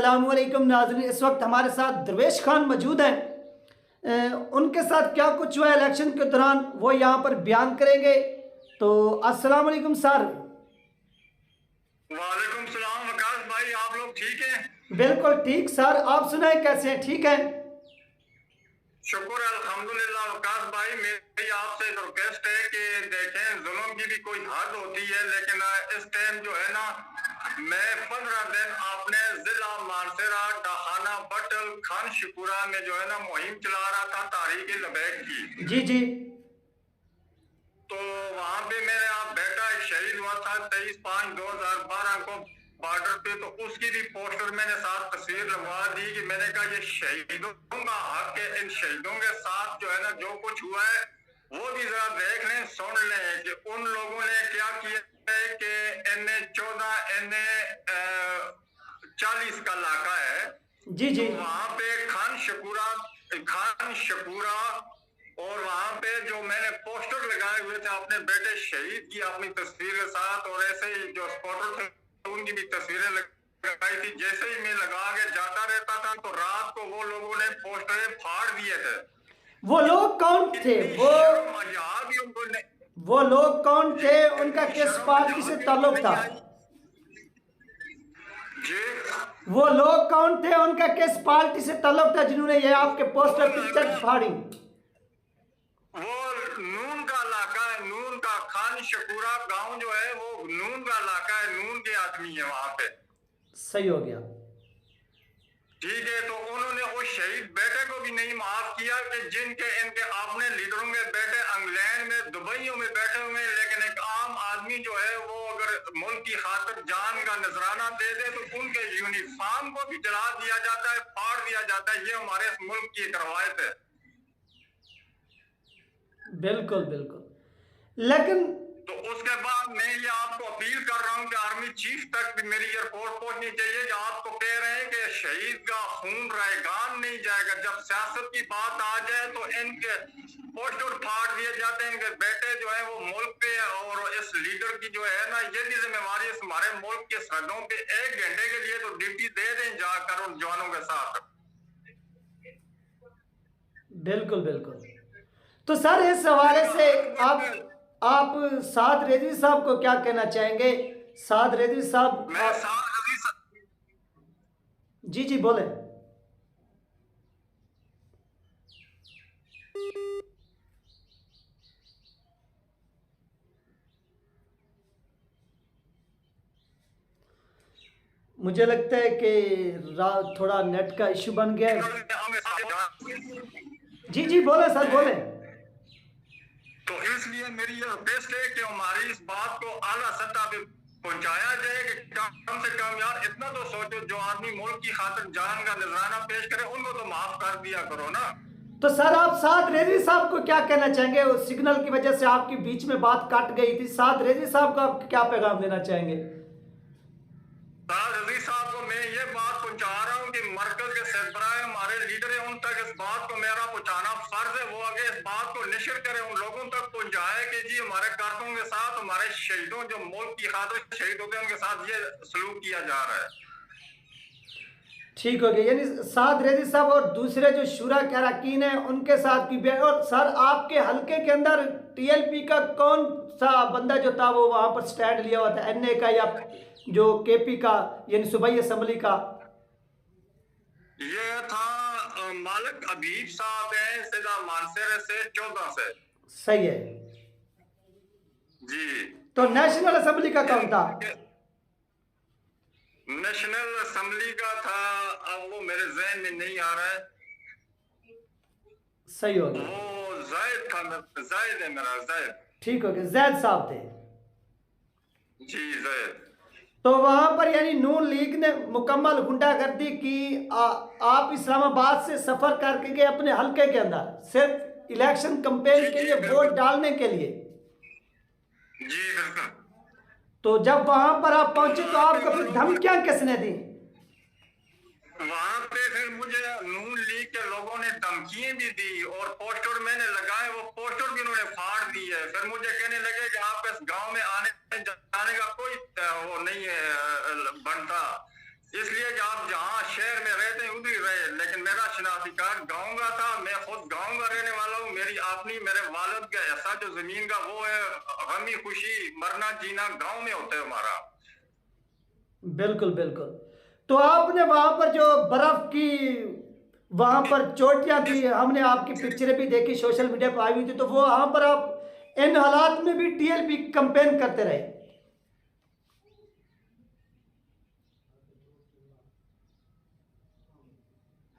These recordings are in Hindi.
अस्सलामुअलैकुम नाज़रीन, इस वक्त हमारे साथ दरवेश खान मौजूद हैं। उनके साथ क्या कुछ हुआ इलेक्शन के दौरान वो यहाँ पर बयान करेंगे। तो अस्सलामुअलैकुम सर। वालेकुम सलाम वकास भाई, आप लोग ठीक हैं? बिल्कुल ठीक सर, आप सुनाएं कैसे हैं? ठीक है, शुक्र है अल्हम्दुलिल्लाह। वकास भाई, मेरी आपसे रिक्वेस्ट है कि देखें, जुल्म की भी कोई हद होती है, लेकिन इस टाइम जो है ना, मैं 15 दिन आपने जिला मानसरा, डाहाना, बटल, खान शिकुरा में जो है ना मुहिम चला रहा था तारीख लबैक की। जी जी तो वहां पे मेरा बेटा एक शहीद हुआ था 23/5/2012 को बॉर्डर पे। तो उसकी भी पोस्टर मैंने साथ तस्वीर लगवा दी कि मैंने कहा ये शहीदों का हक है, इन शहीदों के साथ जो है ना जो कुछ हुआ है वो भी जरा देख लें, सुन लें कि उन लोगों ने क्या किया है कि NA-14 NA-40 का इलाका है। जी जी तो वहां पे खान शकूरा और वहां पे जो मैंने पोस्टर लगाए हुए थे अपने बेटे शहीद की अपनी तस्वीर के साथ, और ऐसे ही जो स्पॉटर थे उनकी भी तस्वीरें लगाई थी। जैसे ही मैं लगा के जाता रहता था तो रात को वो लोगों ने पोस्टर फाड़ दिए थे। वो लोग कौन थे? इतनी शर्म मजाक भी उनको नहीं, वो लोग कौन थे? उनका इतनी किस शर्म पार्टी मजाक से भी उनको ताल्लुक था? नहीं आई जी। वो लोग कौन थे? उनका किस पार्टी से ताल्लुक था जिन्होंने ये आपके पोस्टर पिक्चर फाड़ी? वो नून का इलाका है, नून का खान शकूरा गांव जो है वो नून का इलाका है, नून के आदमी है वहां पे। सही हो गया। ठीक है, तो उन्होंने उस शहीद बेटे को भी नहीं माफ किया कि जिनके इनके अपने लीडरों के बेटे इंग्लैंड में दुबईयों में बैठे हुए हैं, लेकिन एक आम आदमी जो है वो अगर मुल्क की खातिर जान का नजराना दे दे तो उनके यूनिफॉर्म को भी जला दिया जाता है, फाड़ दिया जाता है। ये हमारे इस मुल्क की एक रवायत है। बिल्कुल बिल्कुल, लेकिन तो उसके बाद मैं ये आपको अपील कर रहा हूँ कि आर्मी चीफ तक भी मेरी ये रिपोर्ट पहुंचनी चाहिए कि आपको कह रहे हैं कि शहीद का खून रायगान नहीं जाएगा। जब सियासत की बात आ जाए तो इनके पोस्टर फाड़ दिए जाते हैं, इनके बेटे जो है वो मुल्क पे, और इस लीडर की जो है ना ये भी जिम्मेवारी है हमारे मुल्क के सरहदों पे 1 घंटे के लिए तो ड्यूटी दे दें जाकर उन जवानों के साथ। बिल्कुल बिल्कुल। तो सर इस हवाले से आप साद रेजवी साहब को क्या कहना चाहेंगे? साद रेजवी साहब जी जी बोले। मुझे लगता है कि थोड़ा नेट का इश्यू बन गया है। जी जी बोले सर बोले। तो इसलिए मेरी ये रिक्वेस्ट है कि हमारी इस बात को आला सतह पे पहुंचाया जाए कि कम से कम यार इतना तो सोचो, जो आदमी मुल्क की खातिर जान का नजराना पेश करे उनको तो माफ कर दिया करो ना। तो सर आप साद रेजवी साहब को क्या कहना चाहेंगे? उस सिग्नल की वजह से आपकी बीच में बात कट गई थी। साद रेजवी साहब को आप क्या पैगाम देना चाहेंगे? साद रजी साहब को मैं ये बात पहुंचा रहा हूँ कि मरकज के सरबराह हमारे लीडर है, उन तक इस बात को मेरा पहुंचाना फर्ज है। वो आगे इस बात को नशर करे, उन लोगों तक पहुंचाए कि जी हमारे कारकुनों के साथ, हमारे शहीदों जो मुल्क की खातिर शहीद होते हैं उनके साथ ये सलूक किया जा रहा है। ठीक हो गया, यानी साद रेजी साहब और दूसरे जो शुरा के अरकान हैं उनके साथ की। और सर आपके हलके के अंदर TLP का कौन सा बंदा जो था वो वहां पर स्टैंड लिया हुआ था? NA का या जो KP का यानी सूबाई असम्बली का? ये था मालिक अबीब साहब है, जिला मानसरे से 14 से। सही है जी। तो नेशनल असेंबली का कौन था? नेशनल असेंबली का था, अब वो मेरे जहन में नहीं आ रहा है। सही हो गया, वो जायद था, जायद है मेरा, जायद। ठीक हो गया, जैद साहब थे। जी जायद। तो वहां पर यानी नून लीग ने मुकम्मल गुंडागर्दी की। आप इस्लामाबाद से सफर करके गए अपने हलके के अंदर सिर्फ इलेक्शन कैंपेन के लिए, वोट डालने के लिए। जी बिल्कुल। तो जब वहां पर आप पहुंचे तो आपको फिर धमकियां किसने दी? वहां पे फिर मुझे नून लीग के लोगों ने धमकियां भी दी, और पोस्टर मैंने लगाए, वो पोस्टर भी उन्होंने फाड़ दी है। फिर मुझे कहने लगे कि आप इस गांव में आने जाने का कोई वो नहीं है बनता, इसलिए कि आप जहाँ शहर मेरा शनाख्ती कार्ड गाँव का था, मैं खुद गाँव का रहने वाला हूँ। मेरी अपनी मेरे वालिद का ऐसा जो जमीन का वो है, गमी खुशी मरना जीना गाँव में होता है हमारा। बिल्कुल बिल्कुल। तो आपने वहां पर जो बर्फ की वहां पर चोटियां थी, हमने आपकी पिक्चरें भी देखी, सोशल मीडिया पर आई हुई थी, तो वो वहां पर आप इन हालात में भी टीएलपी कैंपेन करते रहे।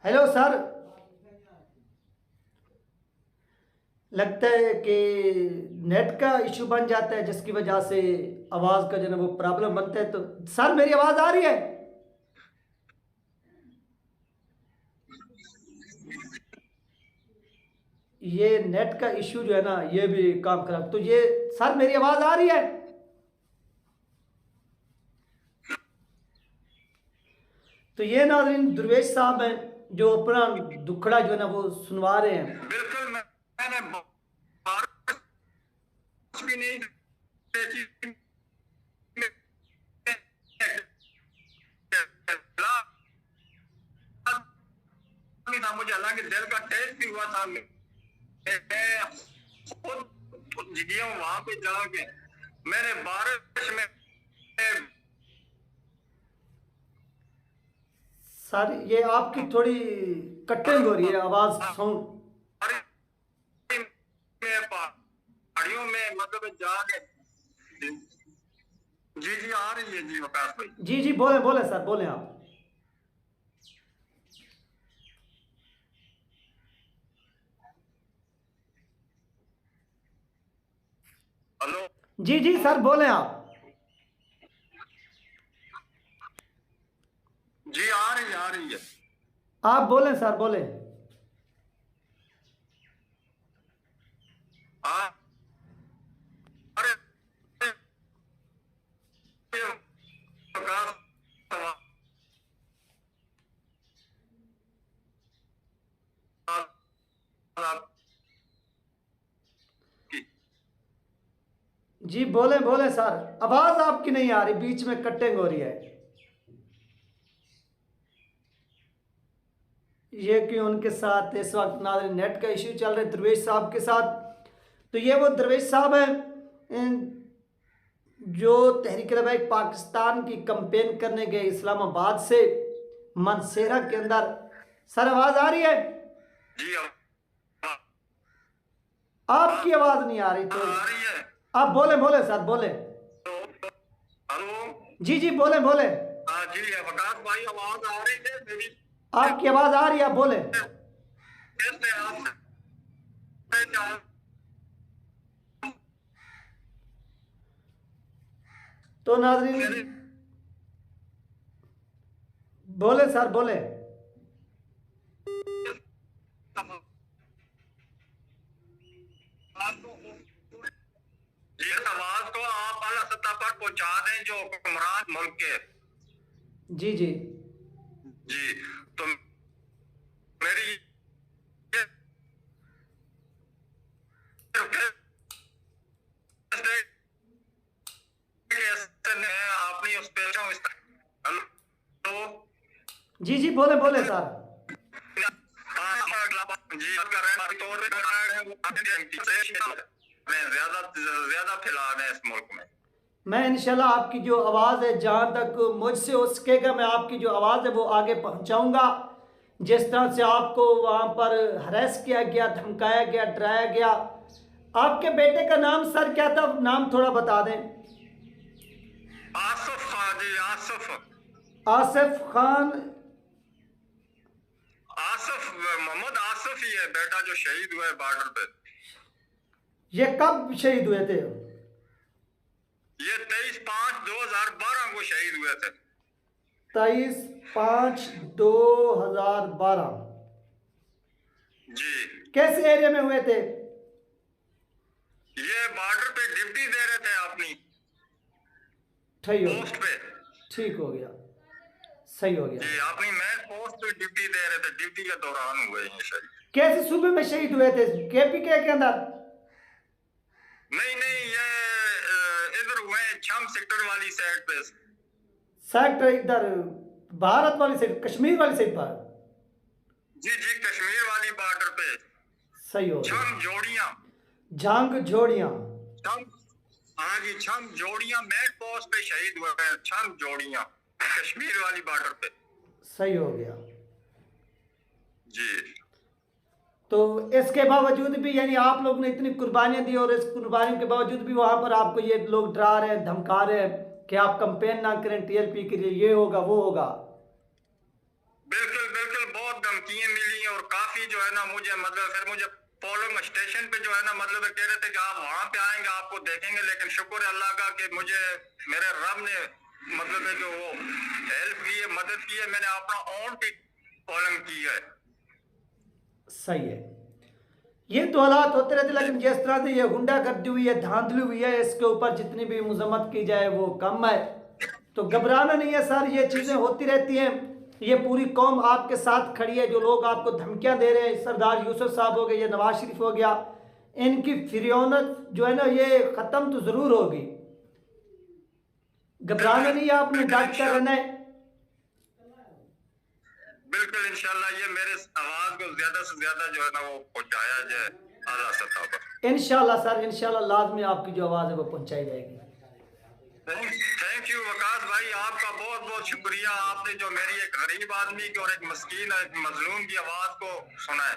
हेलो सर, लगता है कि नेट का इशू बन जाता है जिसकी वजह से आवाज का जो है वो प्रॉब्लम बनता है। तो सर मेरी आवाज आ रही है? ये नेट का इशू जो है ना ये भी काम खराब। तो ये सर मेरी आवाज आ रही है? तो ये नाज़रीन दुर्वेश साहब हैं जो अपना दुखड़ा जो है ना वो सुनवा रहे हैं। बिल्कुल, मैंने बारिश भी नहीं देखी, नहीं था मुझे, हालांकि दिल का टेस्ट भी हुआ था। मैं खुद गया हूँ वहां पे जाके, मैंने बारिश में सर ये आपकी थोड़ी कटिंग हो रही है आवाज साउंड। पहाड़ियों में मतलब जाके। जी जी आ रही है जी वकास भाई। जी जी बोले बोले सर बोले आप। हेलो जी जी सर बोले आप। जी आ रही है। आप बोले सर बोले। आ, अरे वकास जी बोले बोले सर, आवाज आपकी नहीं आ रही, बीच में कटिंग हो रही है। ये कि उनके साथ इस वक्त नाज़रीन नेट का इश्यू चल रहा है दरवेश साहब के साथ। तो ये वो दरवेश साहब हैं जो तहरीक लबैक पाकिस्तान की कंपेन करने गए इस्लामाबाद से मनसेरा के अंदर। सर आवाज आ रही है? जी आपकी आवाज नहीं आ रही। तो आ रही है। आप बोले बोले सर बोले। हेलो जी जी बोले बोले। हाँ जी वकास भाई, आवाज आ रही है मेरी? आपकी आवाज आ रही है, आप बोले। कैसे आप तो नाज़रीन बोले सर बोले। इस आवाज को आप आला सतह पर पहुंचा दें जो हुक्मरान मुल्क के। जी जी जी तो मेरी ये अपनी उस पेशों हेलो जी जी बोले बोले सर। जी ज्यादा फैला रहे हैं इस मुल्क में। मैं इंशाल्लाह आपकी जो आवाज़ है जहाँ तक मुझसे हो सकेगा मैं आपकी जो आवाज़ है वो आगे पहुँचाऊँगा। जिस तरह से आपको वहाँ पर हरेस किया गया, धमकाया गया, डराया गया। आपके बेटे का नाम सर क्या था, नाम थोड़ा बता दें। आसिफ खान जी, आसिफ खान। आसिफ मोहम्मद आसिफ ही है बेटा जो शहीद हुआ है बॉर्डर पे। ये कब शहीद हुए थे? ये 23/5/2012 को शहीद हुए थे। 23/5/2012। जी कैसे एरिया में हुए थे? ये बॉर्डर पे ड्यूटी दे रहे थे अपनी पोस्ट पे। ठीक हो गया, सही हो गया। जी अपनी मेन पोस्ट पे ड्यूटी दे रहे थे, ड्यूटी के दौरान हुए ये शहीद। कैसे सूबे में शहीद हुए थे? केपीके के अंदर? नहीं ये इधर हुए छम सेक्टर वाली साइड पे। सेक्टर इधर भारत वाली साइड, कश्मीर वाली साइड पर? जी जी, कश्मीर वाली बॉर्डर पे। सही हो गया। छम जोड़ियां। झांग जोड़ियां। छम, हाँ जी, छम जोड़ियां मेट पोस्ट पे शहीद हुए हैं। छम जोड़ियां कश्मीर वाली बॉर्डर पे। सही हो गया। जी। तो इसके बावजूद भी यानी आप लोग ने इतनी कुर्बानियां दी और इस कुर्बानियों के बावजूद भी वहां पर आपको ये लोग डरा रहे हैं, धमका रहे हैं कि आप कंपेन ना करें टीएलपी के लिए, ये होगा वो होगा। बिल्कुल बिल्कुल, बहुत धमकियां मिली और काफी जो है ना मुझे मतलब फिर मुझे पोलिंग स्टेशन पे जो है ना मतलब कह रहे थे कि आप वहां पे आएंगे आपको देखेंगे, लेकिन शुक्र है अल्लाह का कि मुझे मेरे रब ने मतलब है कि वो हेल्प की है, मदद की है, मैंने अपना ओन पोलिंग की है। सही है। ये तो हालात होते रहते, लेकिन जिस तरह से ये गुंडागर्दी हुई है, धांधली हुई है, इसके ऊपर जितनी भी मजम्मत की जाए वो कम है। तो घबराना नहीं है सर, ये चीजें होती रहती हैं। ये पूरी कौम आपके साथ खड़ी है। जो लोग आपको धमकियां दे रहे हैं, सरदार यूसुफ साहब हो गए, ये नवाज शरीफ हो गया, इनकी फिरौनत जो है ना ये खत्म तो जरूर होगी। घबराना नहीं है, आपने डट कर रहना है। बिल्कुल इंशाल्लाह ये मेरे आवाज को ज्यादा से ज्यादा जो है ना वो पहुंचाया जाए आला सतह पर। इंशाल्लाह सर, इंशाल्लाह लाजमी आपकी जो आवाज़ है वो पहुंचाई जाएगी। थैंक यू वकास भाई, आपका बहुत बहुत शुक्रिया। आपने जो मेरी एक गरीब आदमी की और एक मस्कीन एक मजलूम की आवाज को सुना है।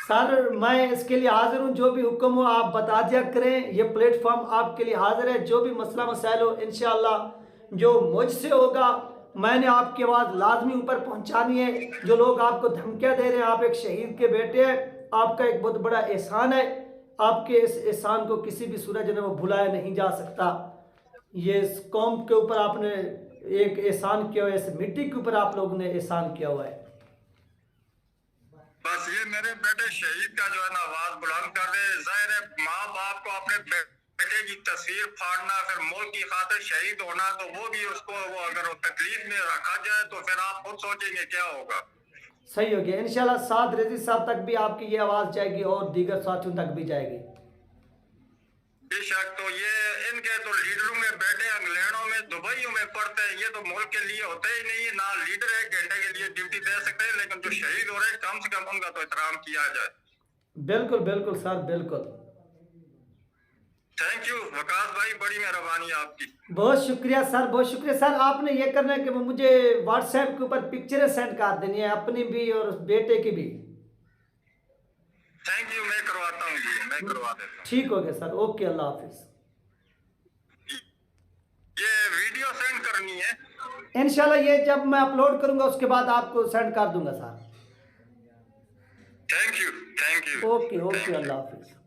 सर मैं इसके लिए हाजिर हूँ, जो भी हुक्म हो आप बता दिया करें। ये प्लेटफॉर्म आपके लिए हाजिर है। जो भी मसला मसाइल हो इंशाल्लाह जो मुझसे होगा मैंने आपकी आवाज़ लाजमी ऊपर पहुँचानी है। जो लोग आपको धमकियाँ दे रहे हैं, आप एक शहीद के बेटे हैं, आपका एक बहुत बड़ा एहसान है। आपके इस एहसान को किसी भी सूरज में वो भुलाया नहीं जा सकता। ये इस कौम के ऊपर आपने एक एहसान किया हुआ है, इस मिट्टी के ऊपर आप लोगों ने एहसान किया हुआ है। बस ये मेरे बेटे शहीद का जो है ना आवाज बुलंद कर दे। जाहिर है माँ बाप को अपने बेटे की तस्वीर फाड़ना, फिर मुल्क की खातिर शहीद होना, तो वो भी उसको वो अगर वो तकलीफ में रखा जाए तो फिर आप खुद सोचेंगे क्या होगा। सही हो गया। इंशाल्लाह साद रजी साहब तक भी आपकी ये आवाज़ जाएगी और दीगर साथियों तक भी जाएगी बेशक। तो ये इनके तो लीडरों में बैठे इंग्लैंडों में दुबईयों में पढ़ते हैं, ये तो मुल्क के लिए होते ही नहीं है। ना लीडर एक घंटे के लिए ड्यूटी दे सकते हैं, लेकिन जो शहीद हो रहे हैं कम से कम उनका तो एहतराम किया जाए। बिल्कुल बिल्कुल सर, बिल्कुल। थैंक यू वकास भाई, बड़ी मेहरबानी आपकी। बहुत शुक्रिया सर, बहुत शुक्रिया सर। आपने ये करना है कि मुझे व्हाट्सएप के ऊपर पिक्चरें सेंड कर देनी है, अपनी भी और बेटे की भी। थैंक यू, मैं करवाता हूँ जी, मैं करवा देता हूँ। ठीक हो गया सर, ओके, अल्लाह हाफिज। ये वीडियो सेंड करनी है इंशाल्लाह ये जब मैं अपलोड करूंगा उसके बाद आपको सेंड कर दूंगा sir. Thank you thank you okay okay, thank you. Allah Hafiz.